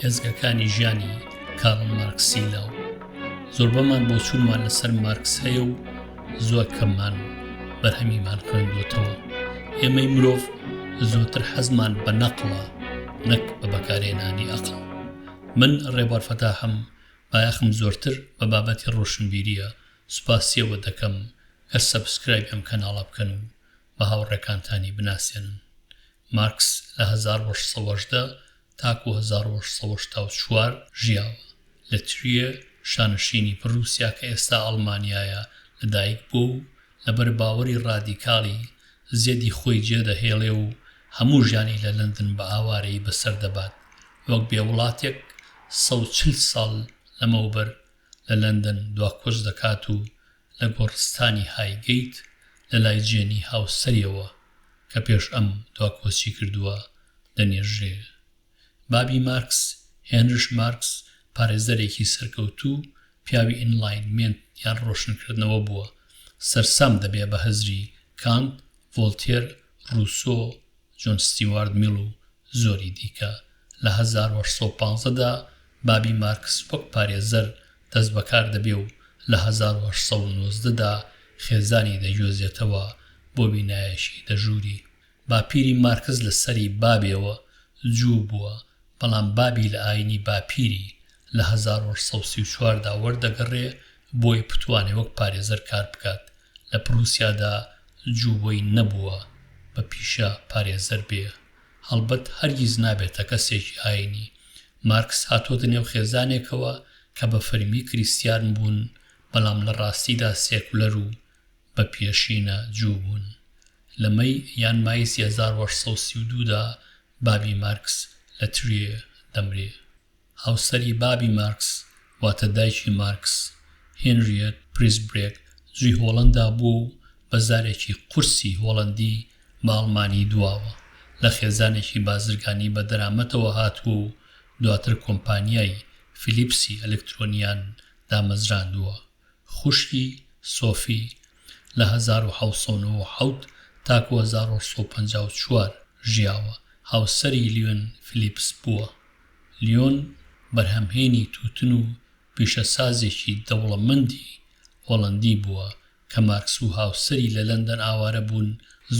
ئێستگەکانی ژیانی کارڵ مارکسی لەو زۆربەمان بۆچوونمان لەسەر مارکس هەیە و زۆر کەممان بەرهەمیمان خوێندووەتەوە. ئێمەی مرۆڤ زۆرتر حەزمان بە نەقڵە نەک بە بەکارهێنانی ئەقڵ. من ڕێبوار فەتاحم، بایەخم زۆرتر بە بابەتی ڕۆشنبیریە. سوپاسیەوە دەکەم هەر سەبسکرایب ئەم کەناڵە بکەن و بە هاوڕێکانتانی بناسێنن. مارکس لە 1880 تاکو 1884 ژیاوە. لە ترێر شانشینی پڕوسیا کە ئێستا ئەڵمانیایە لەدایکبووە و لەبەر باوەڕی ڕادیکالی زێدی خۆی جێدەهێڵێ و هەموو ژیانی لە لەندەن بە ئاوارەی بەسەر دەبات. وەک بێوڵاتێک 140 ساڵ لەمەوبەر لە لەندەن دواکۆچ دەکات و لە گۆڕستانی هایگەیت لە لای ژیانی هاوسەریەوە کە پێش ئەم دواکۆچی کردووە دەنێژرێ. بابی مارکس، هێنریش مارکس، پارێزەرێکی سەرکەوتوو پیاوی ئینلاینمێنت یان ڕۆشنکردنەوە بووە. سەرسام دەبێ بە هەزری کانت، ڤۆڵتێر، ڕوسۆ، جۆن ستیوارت میڵ و زۆری دیکە. لە 1815دا بابی مارکس وەک پارێزەر دەست بەکار دەبێ و لە 1819دا خێزانی دەگوێزێتەوە بۆ بینایەشی دەژووری. باپیری مارکس لە سەری بابێەوە جوو بووە، بەڵام بابی لە ئاینی باپیری لە 1834دا وەردەگەڕێ بۆی بتوانێ وەک پارێزەر کار بکات. لە پڕوسیادا جووبۆی نەبووە بە پیشە پارێزەر بێ. هەڵبەت هەرگیز نابێتە کەسێکی ئاینی. مارکس هاتۆتە نێو خێزانێکەوە کە بە فەرمی کریستیان بوون، بەڵام لە ڕاستیدا سێکولەر و بە پێشینە جوو بوون. لە مەی یان مایسی 1832دا بابی مارکس لە ترێر دەمرێ. هاوسەری بابی مارکس واتە دایکی مارکس، هێنریەت پریسبرێک، جوی هۆڵەندا بوو و بەزارێکی قورسی هۆڵەندی بە ئەڵمانی دواوە. لە خێزانێکی بازرگانی بە دەرامەتەوە هاتووە و دواتر کۆمپانیای فیلیپسی ئەلکترۆنیان دامەزراندووە. خوشکی سۆفی لە 1997 تاکو 1954 ژیاوە. هاوسەری لیۆن فیلیپس بووە. لیۆن بەرهەمهێنی تووتن و پیشەسازێکی دەوڵەمەندی هۆڵەندی بووە کە مارکس و هاوسەری لە لەندەن ئاوارە بوون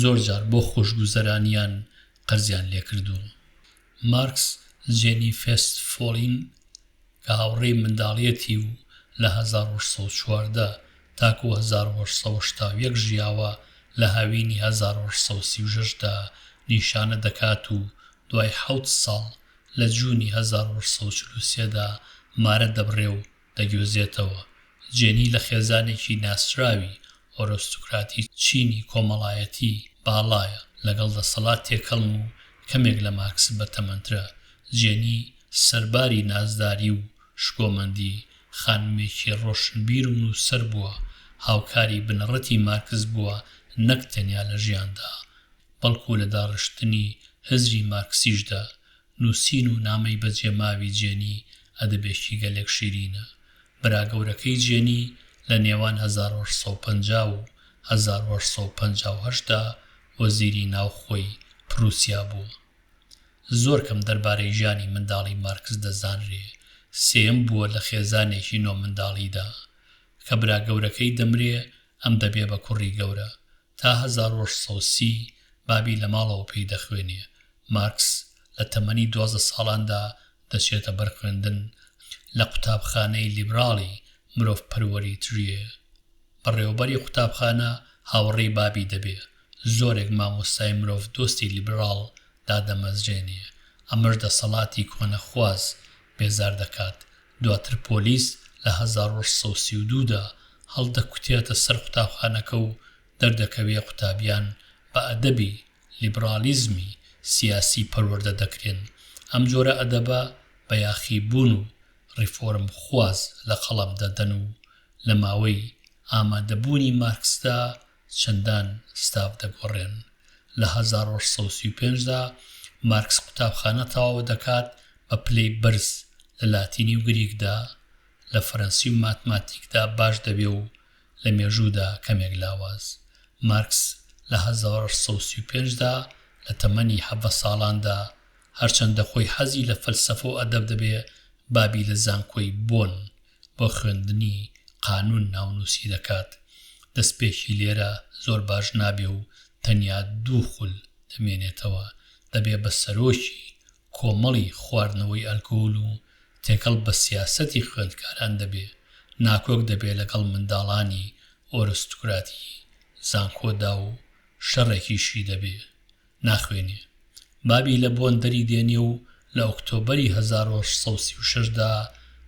زۆر جار بۆ خۆشگوزەرانیان قەرزیان لێکردوون. مارکس ژیانی فێست فۆڵین کە هاوڕێی منداڵیەتی و لە 1814 تاکو 1881 ژیاوە لە هاوینی 1836دا نیشانە دەکات و دوای 7 ساڵ لە جوونی 1943دا مارە دەبڕێ و دەگوێزێتەوە. ژیانی لە خێزانێکی ناسراوی ئۆرۆستوکراتی چینی کۆمەڵایەتی باڵایە، لەگەڵ دەسەڵات تێکەڵم و کەمێک لە مارکس بەتەمەنترە. ژیانی سەرباری نازداری و شکۆمەندی، خانمێکی ڕۆشنبیر و نووسەر بووە. هاوکاری بنەڕەتی مارکس بووە، نەک تەنیا لە ژیاندا بەڵکو لە داڕشتنی هەزری مارکسیشدا. نووسین و نامەی بەجێماوی ژیانی ئەدەبێکی گەلێک شیرینە. براگەورەکەی ژیانی لە نێوان 1850 و 1858دا وەزیری ناوخۆی پڕوسیا بووە. زۆر کەم دەربارەی ژیانی منداڵی مارکس دەزانرێ. سێم بووە لە خێزانێکی نۆ منداڵیدا. کە براگەورەکەی دەمرێ ئەم دەبێ بە کوڕی گەورە. تا 1830 بابی لە ماڵەوە پێی دەخوێنێ. مارکس لە تەمەنی 12 ساڵاندا دەچێتە بەرخوێندن لە قوتابخانەی لیبراڵی مرۆڤ پەروەری ترێر. بەڕێوەبەری قوتابخانە هاوڕێی بابی دەبێ. زۆرێک مامۆستای مرۆڤ دۆستی لیبراڵ دادەمەزرێنێ. ئەمەش دەسەڵاتی کۆنەخواز بێزار دەکات. دواتر پۆلیس لە 1932دا هەڵدەکوتێتە سەر قوتابخانەکە و دەردەکەوێ قوتابیان بە ئەدەبی لیبرالیزمی سیاسی پەروەردە دەکرێن. ئەم جۆرە ئەدەبە بە یاخیبوون و ڕیفۆرم خواز لە قەڵەم دەدەن و لە ماوەی ئامادەبوونی مارکسدا چەندان ستاف دەگۆڕێن. لە 1935دا مارکس قوتابخانە تەواو دەکات بە پلەی بەرز لە لاتینی و گریکدا. لە فەرەنسی و ماتماتیکدا باش دەبێ و لە مێژوودا کەمێک لاواز. مارکس لە 1935دا لە تەمەنی 7 ساڵاندا هەرچەندە خۆی حەزی لە فەلسەفە و ئەدەب دەبێ بابی لە زانکۆی بۆن بۆ خوێندنی قانون ناونووسی دەکات. دەستپێکی لێرە زۆر باش نابێ و تەنیا 2 خول دەمێنێتەوە. دەبێ بە سەرۆکی کۆمەڵی خواردنەوەی ئەلکۆل و تێکەڵ بە سیاسەتی خوێندکاران دەبێ. ناکۆک دەبێ لەگەڵ منداڵانی ئۆرستوکراتی زانکۆدا و شەڕێکیشی دەبێ ناخوێنێ. بابی لە بۆن دەری دێنێ و لە ئۆکتۆبەری 1636دا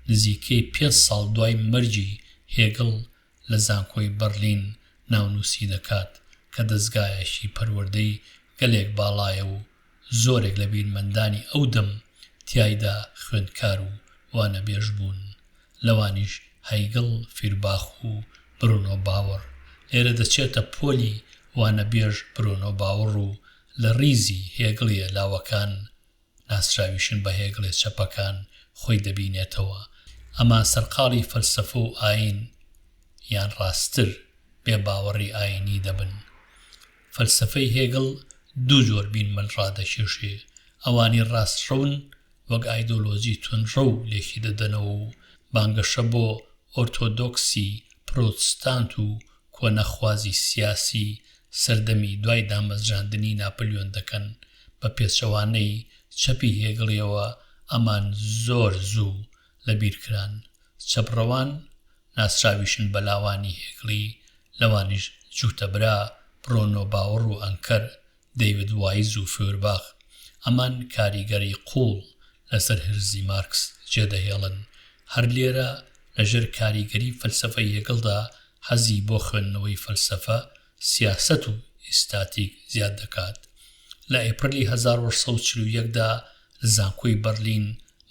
نزیکەی 5 ساڵ دوای مەرجی هێگڵ لە زانکۆی بەرلین ناونووسی دەکات کە دەستگایەکی پەروەردەی گەلێک باڵایە و زۆرێک لە بیرمەندانی ئەو دەم تیایدا خوێندکار و وانەبێژ بوون. لەوانیش هەیگڵ، فیرباخ و برۆنۆ باوەڕ. لێرە دەچێتە پۆلی وانەبێژ برۆنۆ باوەڕ و لە ڕیزی هێگڵیە لاوەکان ناسراویشن بە هێگڵێ چەپەکان خۆی دەبینێتەوە. ئەما سەرقاڵی فەلسەفە و ئاین یان ڕاستتر بێباوەڕی ئاینی دەبن. فەلسەفەی هێگڵ 2 جۆر بینمەل ڕادەکێشێ. ئەوانی ڕاستڕەون وەک ئایدۆلۆجی تونڕە و لێکی دەدەنەوە و بانگەشە بۆ ئۆرتۆدۆکسی پرۆتستانت و کۆنەخوازی سیاسی سەردەمی دوای دامەزراندنی ناپلیۆن دەکەن. بە پێچەوانەی چەپی هێگڵیەوە ئەمان زۆر زوو لەبیرکران. چەپڕەوان ناسراویشن بە لاوانی هێگڵی، لەوانیش جوتەبرا، برۆنۆ باوەڕ و ئەنکەر، دەیڤد وایز و فێرباخ. ئەمان کاریگەری قوڵ لەسەر هرزی مارکس جێدەهێڵن. هەر لێرە لەژێر کاریگەری فەلسەفەی هێگڵدا حەزی بۆ خوێندنەوەی فەلسەفە، سیاسەت و ئیستاتیک زیاد دەکات. لە ئێپریلی 1641دا لە زانکۆی بەرلین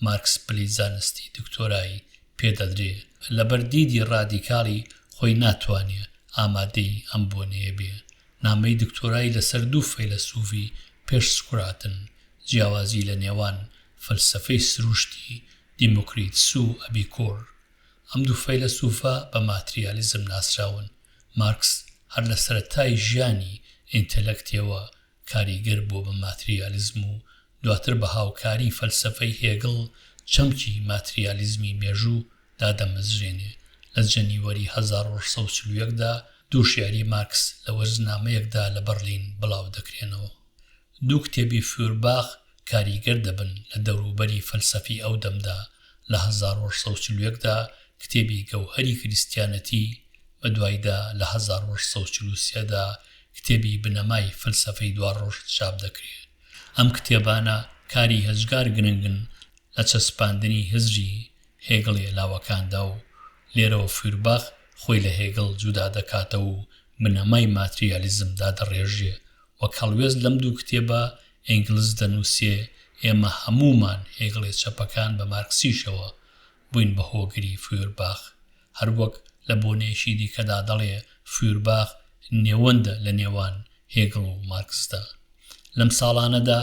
مارکس پلەی زانستی دکتۆرایی پێدەدرێ. لەبەر دیدی ڕادیکالی خۆی ناتوانێ ئامادەی ئەم بۆنەیە بێ. نامەی دکتۆرایی لەسەر 2 فەیلسوفی پێش سکوراتن، جیاوازی لە نێوان فەلسەفەی سروشتی دیمۆکریتس و ئەبیکۆر. ئەم 2 فەیلسوفە بە ماتریالیزم ناسراون. مارکس هەر لە سەرەتای ژیانی ئینتەلەکتیەوە کاریگەر بۆ بە ماتریالیزم و دواتر بە هاوکاری فەلسەفەی هێگڵ چەمکی ماتریالیزمی مێژوو دادەمەزرێنێ. لە جەنیوەری 1641دا 2 شیعری مارکس لە وەرزنامەیەکدا لە بەرلین بڵاو دەکرێنەوە. 2 کتێبی فێرباخ کاریگەر دەبن لە دەوروبەری فەلسەفی ئەو دەمدا. لە 1641دا کتێبی گەوهەری کریستیانەتی، بە دوایدا لە 1643دا کتێبی بنەمای فەلسەفەی دوڕۆژ چاپ دەکرێت. ئەم کتێبانە کاری هەژگار گرنگن لە چەسپاندنی هزری هێگڵێ لاوەکاندا و لێرەوە فێرباخ خۆی لە هێگڵ جودا دەکاتەوە و بنەمای ماتریالیزمدا دەڕێژێ. وەک هەڵوێست لەم 2 کتێبە ئینگلیز دەنووسێ ئێمە هەموومان هێگڵێ چەپەکان بە مارکسیشەوە بووین بە هۆگری فێرباخ. هەروەک لە بۆنێشی دیکەدا دەڵێ فێرباخ نێوەندە لە نێوان هێگڵ و مارکسدا. لەم ساڵانەدا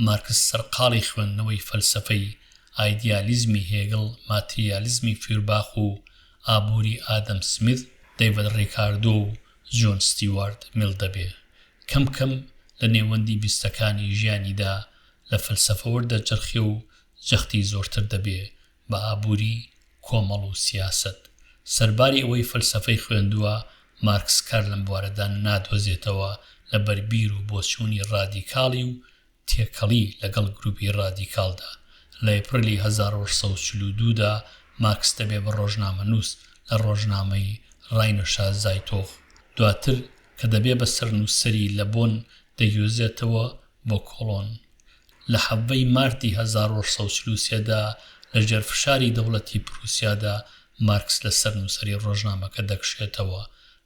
مارکس سەرقاڵی خوێندنەوەی فەلسەفەی ئایدیالیزمی هێگڵ، ماتریالیزمی فێرباخ و ئابووری ئادەم سمیت، دەیڤد ڕیکاردۆ و جۆن ستیوارت میل دەبێ. کەم کەم لە نێوەندی بیستەکانی ژیانیدا لە فەلسەفە وەردە جەرخێ و جەختی زۆرتر دەبێ بە ئابووری کۆمەڵ و سیاسەت. سەرباری ئەوەی فەلسەفەی خوێندووە، مارکس کار لەم بوارەدا نادۆزێتەوە لە بەربیر و بۆچوونی ڕادیکالی و تێکەڵی لەگەڵ گروپی ڕادیکالدا. لە ئێپریلی 1642دا مارکس دەبێ بە ڕۆژنامەنووس لە ڕۆژنامەی ڕاینەشا زایتۆخ. دواتر کە دەبێ بە سەرنووسەری لە بۆن دەیۆزێتەوە بۆ کۆڵۆن. لە حەڤەی مارتی 1643دا لە ژێرفشاری دەوڵەتی پڕوسیادا مارکس لە سەرنووسەری ڕۆژنامەکە دەکشێتەوە.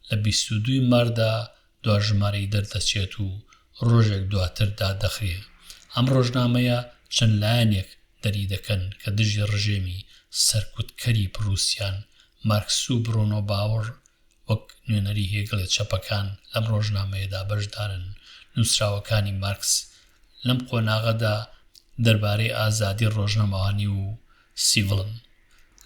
لە 22 ماردا دواژمارەی دەردەچێت و ڕۆژێک دواتر دادەخرێ. ئەم ڕۆژنامەیە چەند لایەنێک دەری دەکەن کە دژی ڕژێمی سەرکوتکەری پڕوسیان مارکس و برۆنۆ باوەڕ وەک نوێنەری هێگڵێ چەپەکان لەم ڕۆژنامەیەدا بەشدارن. نووسراوەکانی مارکس لەم قۆناغەدا دەربارەی ئازادی ڕۆژنەمەوانی و سیڤڵن.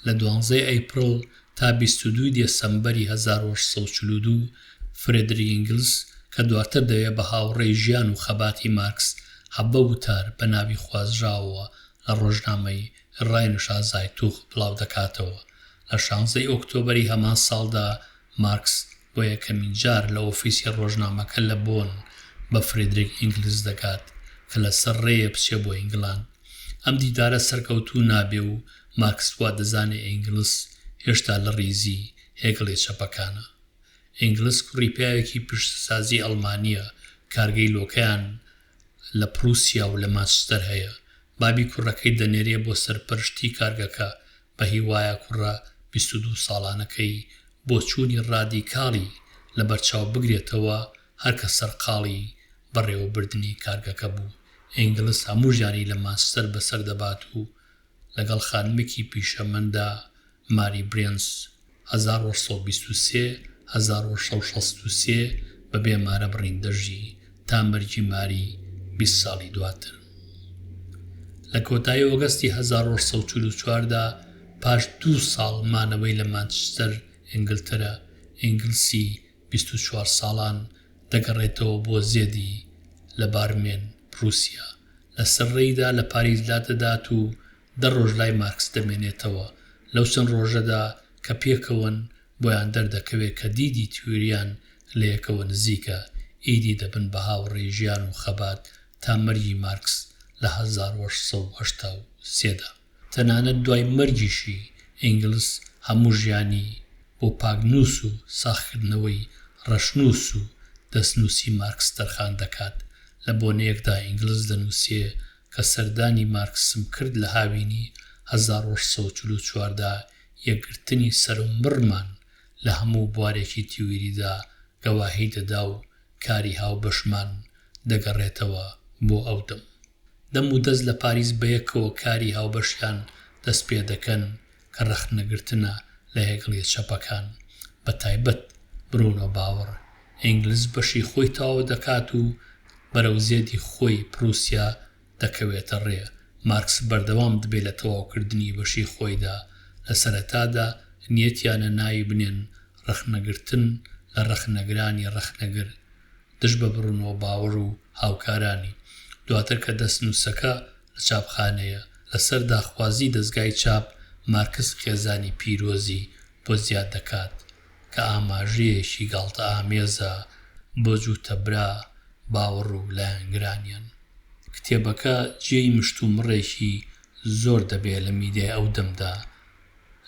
لە 12 ئەیپڕڵ تا 22 دێسەمبەری 1642 فرێدریک ئینگلز کە دواتر دەوێ بە هاوڕێی ژیان و خەباتی مارکس حەبە وتار بە ناوی خوازراوەوە لە ڕۆژنامەی ڕاینشازای توخ بڵاو دەکاتەوە. لە 16 ئۆکتۆبەری هەمان ساڵدا مارکس بۆ یەکەمین جار لە ئۆفیسی ڕۆژنامەکە لە بۆن بە فرێدریک ئینگلیز دەکات کە لەسەر ڕێیە بچێ بۆ ئینگڵاند. ئەم دیدارە سەرکەوتوو نابێ و مارکس وا دەزانێ ئینگلیس هێشتا لە ڕیزی هێگڵی چەپەکانە. ئینگلیس کوڕی پیاوێکی پشتسازی ئەڵمانیە، کارگەی لۆکەیان لە پڕوسیا و لە مانچستەر هەیە. بابی کوڕەکەی دەنێرێ بۆ سەرپەرشتی کارگەکە بە هیوایە کوڕە 22 ساڵانەکەی بۆچوونی ڕادیکالی لە بەرچاو بگرێتەوە هەرکە سەرقاڵی بەڕێوەبردنی کارگەکە بوو. ئینگلیس هەموو ژیانی لە مانچستەر بەسەر دەبات و لەگەڵ خانمێکی پیشەمەندا ماری برێنس 1923 بەبێ مارە بڕیندەژی تا مەرجی ماری 20 ساڵی دواتر. لە کۆتایی ئۆگەستی 1944دا پاش 2 ساڵ مانەوەی لە مانچستەر ئینگلترە، ئینگلیسی 24 ساڵان دەگەڕێتەوە بۆ زێدی لە بارمێن پڕوسیا. لە سەرڕێیدا لە پاریزدا دەدات و 10 ڕۆژ لای مارکس دەمێنێتەوە. لەو چەند ڕۆژەدا کە پێکەوەن بۆیان دەردەکەوێت کە دیدی تیوریان لە یەکەوە نزیکە، ئیدی دەبن بە هاوڕێی ژیان و خەبات تا مەرگی مارکس لە 1883دا. تەنانەت دوای مەرگیشی ئینگلیس هەموو ژیانی بۆ پاکنووس و ساختکردنەوەی ڕەشنووس و دەستنووسی مارکس تەرخان دەکات. لە بۆنەیەکدا ئینگلیس دەنووسێ کە سەردانی مارکسم کرد لە هاوینی 1944دا یەکگرتنی سەرمڕمان لە هەموو بوارێکی تیوریدا گەواهی دەدا و کاری هاوبەشمان دەگەڕێتەوە بۆ ئەو دەم و دەست لە پاریز بەیەکەوە کاری هاوبەشیان دەست پێ دەکەن کە ڕەخنەگرتنە لە هێگڵی چەپەکان، بە تایبەت بڕونە باوەڕ. ئینگلیس بەشی خۆی تاوە دەکات و بەرەو زێدی خۆی پڕوسیا دەکەوێتە ڕێ. مارکس بەردەوام دەبێت لە تەواوکردنی بەشی خۆیدا. لە سەرەتادا نیەتیانە ناوی بنێن ڕەخنەگرتن لە ڕەخنەگرانی ڕەخنەگر دژ بە بڕونەوە باوەڕ و هاوکارانی. دواتر کە دەستنووسەکە لە چاپخانەیە لەسەر داخوازی دەستگای چاپ، مارکس خێزانی پیرۆزی بۆ زیاد دەکات کە ئاماژەیەکی گاڵتە ئامێزە بۆ جووتەبرا باوەڕ و لایەنگرانیان. کتێبەکە جێی مشتومڕێکی زۆر دەبێت لە میدیای ئەو دەمدا.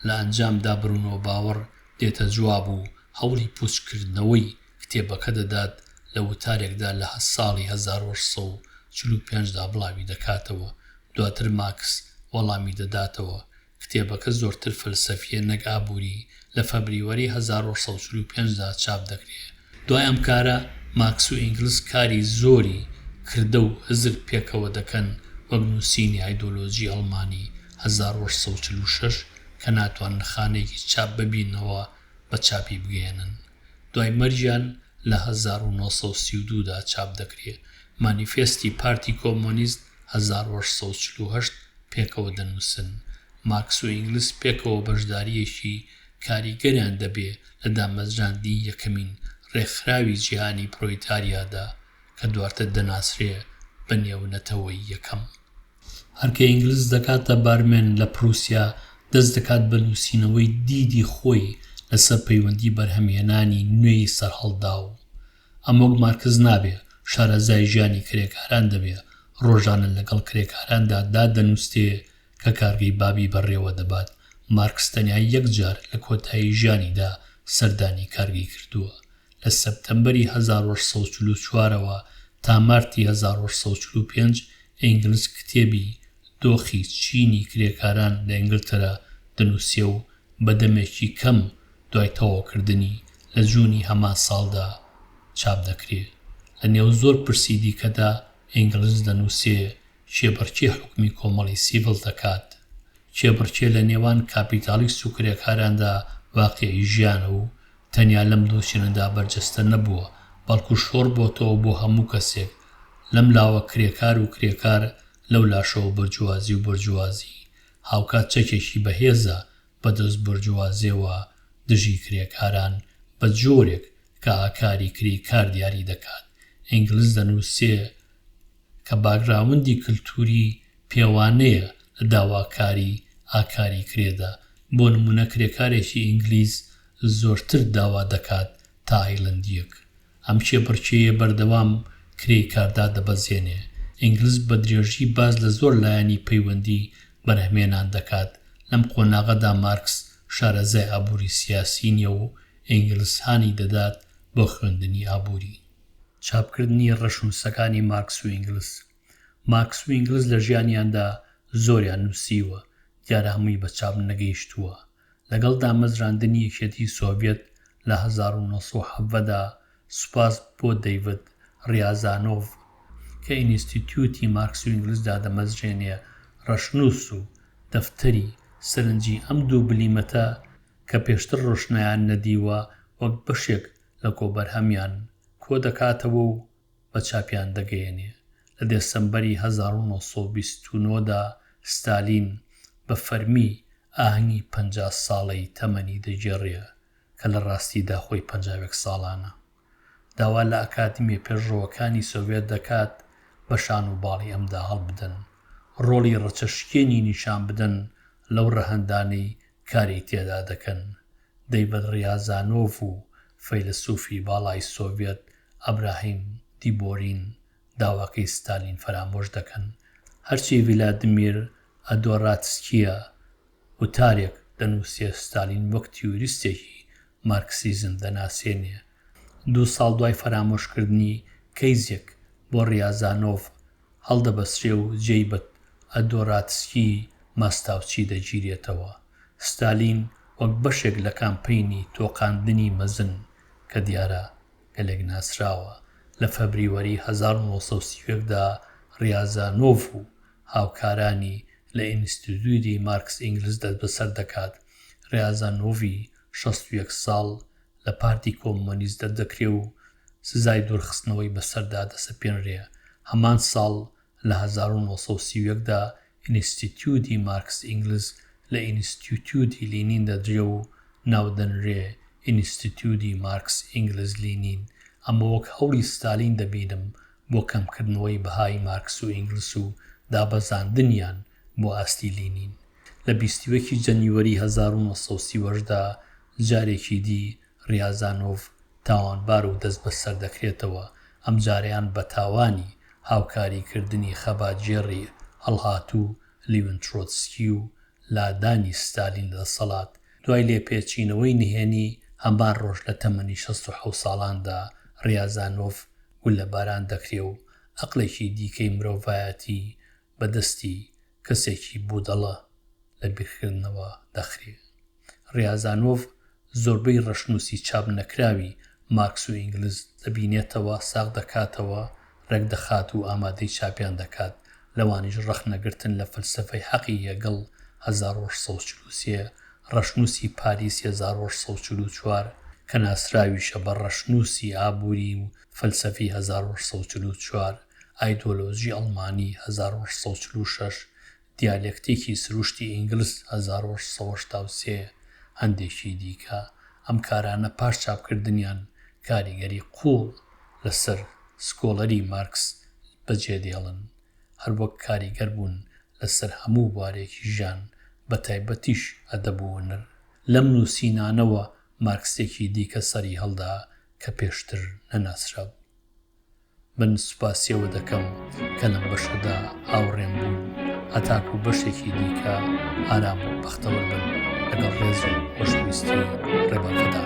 لە ئەنجامدا بڕونەوە باوەڕ دێتە جواب و هەوڵی پوچکردنەوەی کتێبەکە دەدات لە وتارێکدا لە ساڵی 1945دا بڵاوی دەکاتەوە. دواتر مارکس وەڵامی دەداتەوە. کتێبەکە زۆرتر فەلسەفیە نەک ئابووری لە فەبریوەری 1945دا چاپ دەکرێت. دوای ئەم کارە مارکس و ئینگلیس کاری زۆری کردە و هزر پێکەوە دەکەن وەک نووسینی ئایدۆلۆژی ئەڵمانی 1946 کە ناتوانن خانەیەکی چاپ ببینەوە بە چاپی بگەێنن. دوای مەرجیان لە 1932دا چاپ دەکرێت. مانیفێستی پارتی کۆمۆنیست 1948 پێکەوە دەنووسن. مارکس و ئینگلیس پێکەوە بەشداریەکی کاریگەریان دەبێ لە دامەزراندنی یەکەمین ڕێکخراوی جیهانی پرۆیتاریادا کە دواتر دەناسرێ بە نێونەتەوەی یەکەم. هەرکە ئینگلیس دەکاتە بارمێن لە پڕوسیا، دەست دەکات بە نووسینەوەی دیدی خۆی لەسەر پەیوەندی بەرهەمیێنانی نوێی سەرهەڵدا و ئەمۆک مارکس نابێ شارەزای ژیانی کرێکاران دەبێ، ڕۆژانە لەگەڵ کرێکاراندا دادەنووستێ کە کارگەی بابی بەڕێوە دەبات. مارکس تەنیا یەکجار لە کۆتایی ژیانیدا سەردانی کارگەی کردووە. لە سەپتەمبەری 1944ەوە تا مارتی 1945 ئینگلیس کتێبی دۆخی چینی کرێکاران لە ئینگلترا دەنووسێ و بەدەمێکی کەم دوای تەواوکردنی لە جوونی هەمان ساڵدا چاپ دەکرێت. لە نێو زۆر پرسی دیکەدا ئینگلیس دەنووسێ چێبەرچێ حکومی کۆمەڵی سیڤڵ دەکات. چێبەرچێ لە نێوان کاپیتالیست و کرێکاراندا واقعی ژیانە و تەنیا لەم دۆچینەدا بەرجەستە نەبووە، بەڵکو شۆڕ بۆتەوە بۆ هەموو کەسێک. لەم لاوە کرێکار و کرێکار لەو لاشەوە بەرجوازی و بەرجوازی هاوکات چەکێکی بەهێزە بەدەست بەرجوازیەوە دژی کرێکاران بە جۆرێک کە ئاکاری کری کار دیاری دەکات. ئینگلیس دەنووسێ کە باگراوندی کللتوری پێوانەیە لە داواکاری ئاکاری کرێدا. بۆ نمونە کرێکارێکی ئینگلیز زۆرتر داوا دەکات تا ئایلەندیەک. ئەم چێپڕچێیە بەردەوام کرێی کاردا دەبەزێنێ. ئینگلیز بە درێژی باز لە زۆر لایەنی پەیوەندی بەرهەمێنان دەکات. لەم قۆناغەدا مارکس شارەزای ئابووری سیاسی نییە و ئینگلیزهانی دەدات بۆ خوێندنی ئابووری. چاپکردنی ڕەشنووسەکانی مارکس و ئینگلیز. مارکس و ئینگلیز لە ژیانیاندا زۆریان نووسیوە، دیارە هەمووی بە چاپ نەگەیشتووە. لەگەڵ دامەزراندنی یەکێتی سۆڤێت لە 1970دا سوپاس بۆ دەیڤد ڕیازانۆڤ کە ئینستیتیوتی مارکس و ئینگلیزدا دەمەزرێنێ، ڕەشنووس و دەفتەری سەرنجی ئەم دوو بلیمەتە کە پێشتر ڕۆشنایان نەدیوە وەک بەشێک لە کۆبەرهەمیان کۆ دەکاتەوە و بە چاپیان دەگەیەنێ. لە دێسەمبەری 1929دا ستالین بە فەرمی ئاهەنگی 50 ساڵەی تەمەنی دەجێڕێ کە لە ڕاستیدا خۆی 51 ساڵانە. داوا لە ئەکادیمیە پێشڕەوەکانی سۆڤێت دەکات بە شان و باڵی ئەمدا هەڵبدەن، ڕۆڵی ڕەچەشکێنی نیشان بدەن لەو ڕەهەندانەی کاری تێدا دەکەن. دەیڤد ڕیازانۆڤ و فەیلسوفی باڵای سۆڤێت ئەبراهیم دیبۆرین داواکەی ستالین فرامۆش دەکەن. هەرچی ڤیلادیمیر ئەدۆڕاتسکیە وتارێک دەنووسێ ستالین وەک تیۆریستێکی مارکسیزم دەناسێنێ. 2 ساڵ دوای فرامۆشکردنی کەیزێک بۆ ڕیازانۆڤ هەڵدەبەسرێ و جێی بە ئەدۆڕاتسکی ماستاوچی دەگیرێتەوە. ستالین وەک بەشێک لە کامپەینی تۆقاندنی مەزن کە دیارە گەلێک ناسراوە لە فەبریوەری 1930دا ڕیازانۆڤ و هاوکارانی لە ئینستیتیوتی مارکس ئینگلیز دەست بەسەر دەکات. ڕیازانۆڤی 61 ساڵ لە پارتی کۆمۆنیست دەردەکرێ و سزای دوورخستنەوەی بەسەردا دەسەپێنرێ. هەمان ساڵ لە 1931دا ئینستیتیوتی مارکس ئینگلیز لە ئینستیتیوتی لینین دەدرێ و ناودەنرێ ئینستیتیوتی مارکس ئینگلیز لینین. ئەمە وەک هەوڵی ستالین دەبینم بۆ کەمکردنەوەی بەهای مارکس و ئینگلیس و دابەزاندنیان بۆ ئاستی لینین. لە 21 جەنیوەری 1930دا جارێکی دی ڕیازانۆڤ تاوانبار و دەست بەسەر دەکرێتەوە، ئەم جاریان بە تاوانی هاوکاریکردنی خەباتجێڕی هەڵهاتوو لیون ترۆتسکی و لادانی ستالین لە دەسەڵات. دوای لێپێچینەوەی نهێنی هەمان ڕۆژ لە تەمەنی 67 ساڵاندا ڕیازانۆڤ گول لە باران دەکرێ و ئەقڵێکی دیکەی مرۆڤایەتی بەدەستی کەسێکی بوودەڵە لە بیرکردنەوە دەخرێ. ڕیازانۆڤ زۆربەی ڕەشنووسی چاپ نەکراوی مارکس و ئینگلیز دەبینێتەوە، ساغ دەکاتەوە، ڕێک دەخات و ئامادەی چاپیان دەکات. لەوانیش ڕەخنەگرتن لە فەلسەفەی حەقی یەگەڵ 1843، ڕەشنووسی پاریس 1844 کە ناسراویشە بە ڕەشنووسی ئابووری و فەلسەفی 1844، ئایدۆلۆژی ئەڵمانی 1846، دیالێکتێکی سروشتی ئینگلیز 1883، هەندێکی دیکە. ئەم کارانە پاش چاپکردنیان کاریگەری قوڵ لەسەر سکۆڵەری مارکس بەجێدێڵن، هەر وەک کاریگەر بوون لەسەر هەموو بوارێکی ژیان، بە تایبەتیش ئەدەب و هونەر. لەم نووسینانەوە مارکسێکی دیکە سەری هەڵدا کە پێشتر نەناسرا بوو. من سوپاسیەوە دەکەم کە لەم بەشەدا هاوڕێم بوون، هەتاکو بەشێکی دیکە ئارام و بەختەوەر بن لەگەڵ ڕێز و خۆشەویستی ڕێباکەدا.